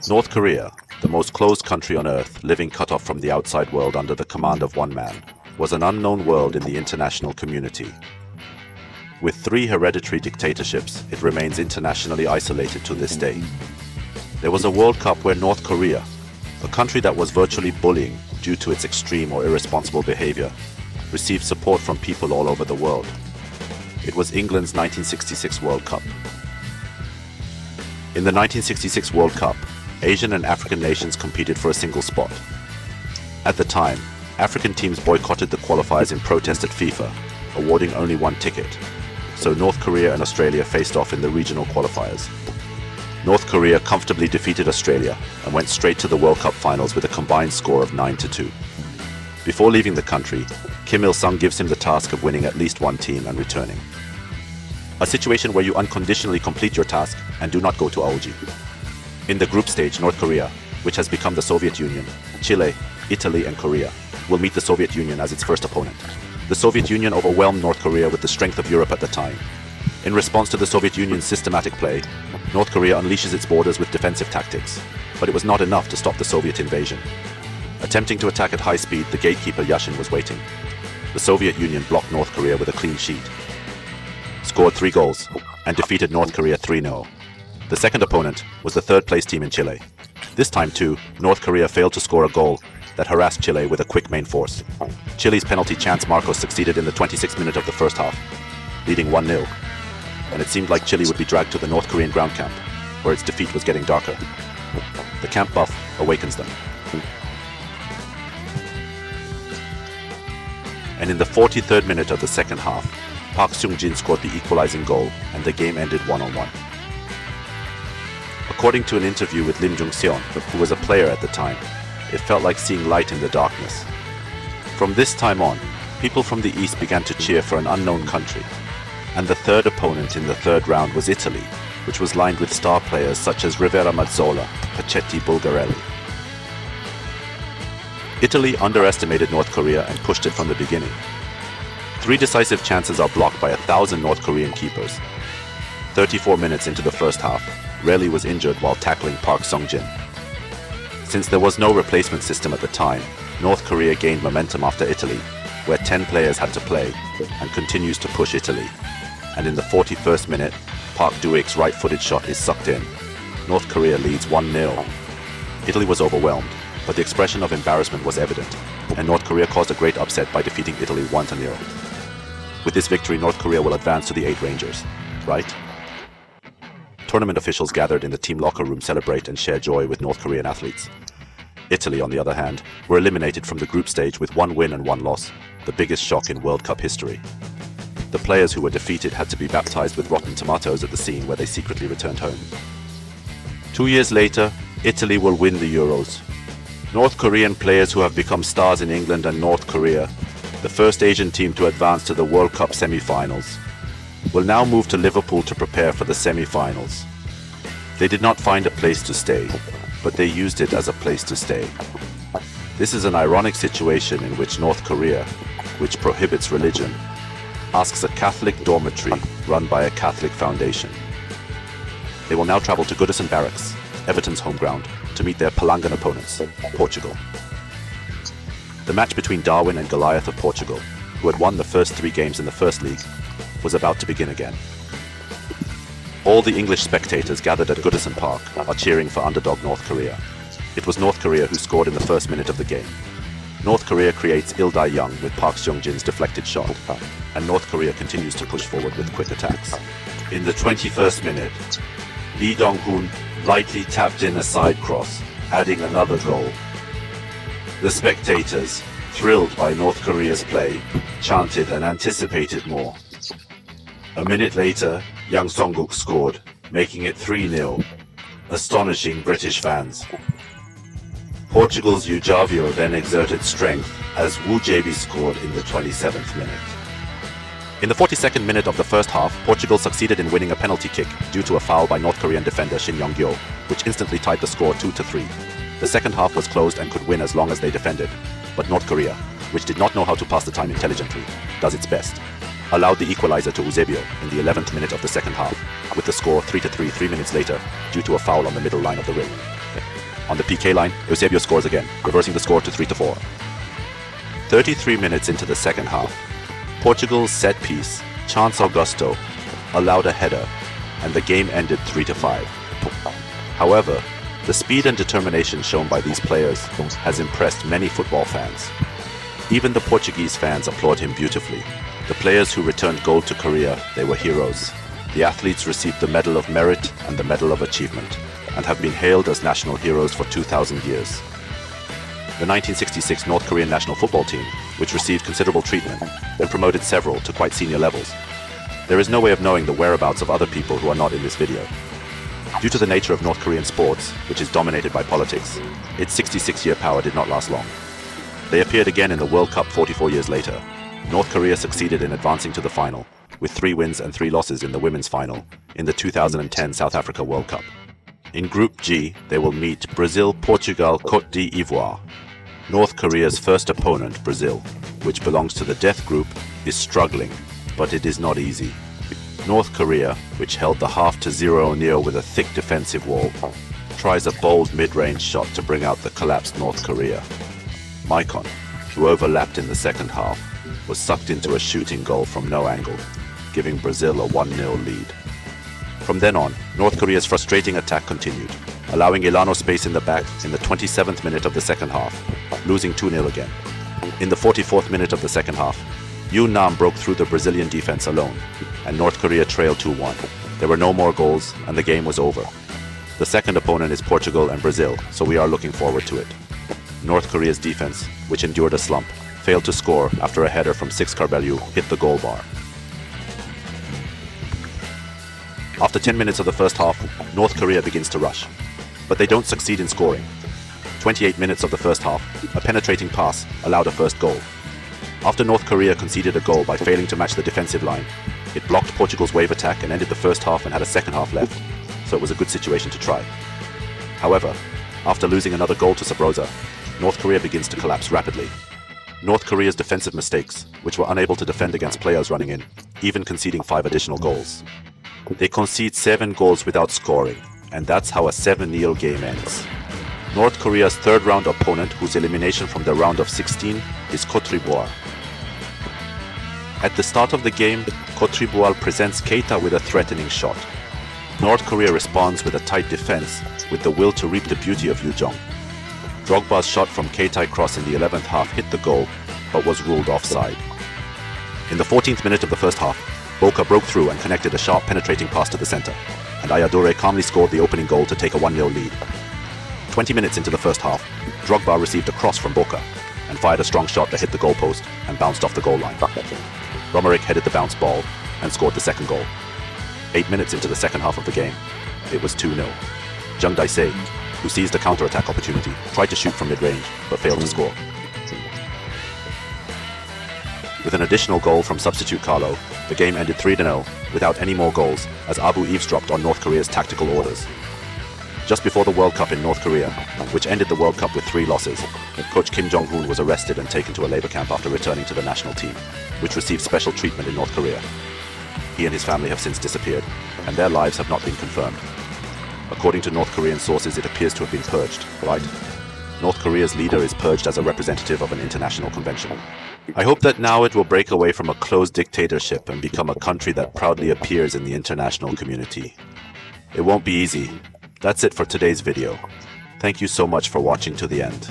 North Korea, the most closed country on Earth, living cut off from the outside world under the command of one man, was an unknown world in the international community. With 3 hereditary dictatorships, it remains internationally isolated to this day. There was a World Cup where North Korea, a country that was virtually bullying due to its extreme or irresponsible behavior, received support from people all over the world. It was England's 1966 World Cup. In the 1966 World Cup, Asian and African nations competed for a single spot. At the time, African teams boycotted the qualifiers in protest at FIFA, awarding only 1 ticket. So North Korea and Australia faced off in the regional qualifiers. North Korea comfortably defeated Australia and went straight to the World Cup finals with a combined score of 9-2. Before leaving the country, Kim Il-sung gives him the task of winning at least 1 team and returning. A situation where you unconditionally complete your task and do not go to AOG. In the group stage, North Korea, which has become the Soviet Union, Chile, Italy and Korea, will meet the Soviet Union as its first opponent. The Soviet Union overwhelmed North Korea with the strength of Europe at the time. In response to the Soviet Union's systematic play, North Korea unleashes its borders with defensive tactics, but it was not enough to stop the Soviet invasion. Attempting to attack at high speed, the gatekeeper Yashin was waiting. The Soviet Union blocked North Korea with a clean sheet, scored 3 goals, and defeated North Korea 3-0. The second opponent was the third-place team in Chile. This time too, North Korea failed to score a goal that harassed Chile with a quick main force. Chile's penalty chance Marcos succeeded in the 26th minute of the first half, leading 1-0. And it seemed like Chile would be dragged to the North Korean ground camp, where its defeat was getting darker. The camp buff awakens them. And in the 43rd minute of the second half, Park Seung-jin scored the equalizing goal, and the game ended 1-1. According to an interview with Lim Jung-seon, who was a player at the time, it felt like seeing light in the darkness. From this time on, people from the East began to cheer for an unknown country, and the third opponent in the third round was Italy, which was lined with star players such as Rivera Mazzola, Pacetti, Bulgarelli. Italy underestimated North Korea and pushed it from the beginning. 3 decisive chances are blocked by 1,000 North Korean keepers. 34 minutes into the first half, Reli was injured while tackling Park Seung-jin. Since there was no replacement system at the time, North Korea gained momentum after Italy, where 10 players had to play, and continues to push Italy. And in the 41st minute, Park Duik's right-footed shot is sucked in. North Korea leads 1-0. Italy was overwhelmed, but the expression of embarrassment was evident, and North Korea caused a great upset by defeating Italy 1-0. With this victory, North Korea will advance to the 8 Rangers, right? Tournament officials gathered in the team locker room celebrate and share joy with North Korean athletes. Italy, on the other hand, were eliminated from the group stage with 1 win and 1 loss, the biggest shock in World Cup history. The players who were defeated had to be baptized with rotten tomatoes at the scene where they secretly returned home. 2 years later, Italy will win the Euros. North Korean players who have become stars in England and North Korea, the first Asian team to advance to the World Cup semi-finals, will now move to Liverpool to prepare for the semi-finals. They did not find a place to stay, but they used it as a place to stay. This is an ironic situation in which North Korea, which prohibits religion, asks a Catholic dormitory run by a Catholic foundation. They will now travel to Goodison Barracks, Everton's home ground, to meet their Palangan opponents, Portugal. The match between Darwin and Goliath of Portugal, who had won the first 3 games in the First League, was about to begin again. All the English spectators gathered at Goodison Park are cheering for underdog North Korea. It was North Korea who scored in the first minute of the game. North Korea creates Il Dae-young with Park Seung-jin's deflected shot, and North Korea continues to push forward with quick attacks. In the 21st minute, Lee Dong-hoon lightly tapped in a side cross, adding another goal. The spectators, thrilled by North Korea's play, chanted and anticipated more. A minute later, Yang Song-guk scored, making it 3-0, astonishing British fans. Portugal's Eusébio then exerted strength as Wu Jabi scored in the 27th minute. In the 42nd minute of the first half, Portugal succeeded in winning a penalty kick due to a foul by North Korean defender Shin Young-gyo, which instantly tied the score 2-3. The second half was closed and could win as long as they defended, but North Korea, which did not know how to pass the time intelligently, does its best, allowed the equalizer to Eusébio in the 11th minute of the second half, with the score 3-3 3 minutes later due to a foul on the middle line of the ring. On the PK line, Eusebio scores again, reversing the score to 3-4. 33 minutes into the second half, Portugal's set piece, Chance Augusto, allowed a header, and the game ended 3-5. However, the speed and determination shown by these players has impressed many football fans. Even the Portuguese fans applaud him beautifully. The players who returned gold to Korea, they were heroes. The athletes received the Medal of Merit and the Medal of Achievement, and have been hailed as national heroes for 2,000 years. The 1966 North Korean national football team, which received considerable treatment, then promoted several to quite senior levels. There is no way of knowing the whereabouts of other people who are not in this video. Due to the nature of North Korean sports, which is dominated by politics, its 66-year power did not last long. They appeared again in the World Cup 44 years later. North Korea succeeded in advancing to the final, with 3 wins and 3 losses in the women's final in the 2010 South Africa World Cup. In Group G, they will meet Brazil, Portugal, Côte d'Ivoire. North Korea's first opponent, Brazil, which belongs to the death group, is struggling, but it is not easy. North Korea, which held the half to 0-0 with a thick defensive wall, tries a bold mid-range shot to bring out the collapsed North Korea. Maicon, who overlapped in the second half, was sucked into a shooting goal from no angle, giving Brazil a 1-0 lead. From then on, North Korea's frustrating attack continued, allowing Elano space in the back in the 27th minute of the second half, losing 2-0 again. In the 44th minute of the second half, Yoon Nam broke through the Brazilian defense alone, and North Korea trailed 2-1. There were no more goals, and the game was over. The second opponent is Portugal and Brazil, so we are looking forward to it. North Korea's defense, which endured a slump, failed to score after a header from Six Carvalho hit the goal bar. After 10 minutes of the first half, North Korea begins to rush, but they don't succeed in scoring. 28 minutes of the first half, a penetrating pass allowed a first goal. After North Korea conceded a goal by failing to match the defensive line, it blocked Portugal's wave attack and ended the first half and had a second half left, so it was a good situation to try. However, after losing another goal to Sabrosa, North Korea begins to collapse rapidly. North Korea's defensive mistakes, which were unable to defend against players running in, even conceding 5 additional goals. They concede 7 goals without scoring, and that's how a 7-0 game ends. North Korea's third round opponent, whose elimination from the round of 16, is Côte d'Ivoire. At the start of the game, Côte d'Ivoire presents Keita with a threatening shot. North Korea responds with a tight defense, with the will to reap the beauty of Yu Jong. Drogba's shot from Keita cross in the 11th half hit the goal, but was ruled offside. In the 14th minute of the first half, Boca broke through and connected a sharp penetrating pass to the center, and Ayadure calmly scored the opening goal to take a 1-0 lead. 20 minutes into the first half, Drogba received a cross from Boca and fired a strong shot that hit the goalpost and bounced off the goal line. Romerick headed the bounce ball and scored the second goal. 8 minutes into the second half of the game, it was 2-0. Jung Dae-se, who seized a counter-attack opportunity, tried to shoot from mid-range but failed to score. With an additional goal from substitute Carlo, the game ended 3-0 without any more goals as Abu eavesdropped on North Korea's tactical orders. Just before the World Cup in North Korea, which ended the World Cup with 3 losses, coach Kim Jong-un was arrested and taken to a labor camp after returning to the national team, which received special treatment in North Korea. He and his family have since disappeared, and their lives have not been confirmed. According to North Korean sources, it appears to have been purged, right? North Korea's leader is purged as a representative of an international convention. I hope that now it will break away from a closed dictatorship and become a country that proudly appears in the international community. It won't be easy. That's it for today's video. Thank you so much for watching to the end.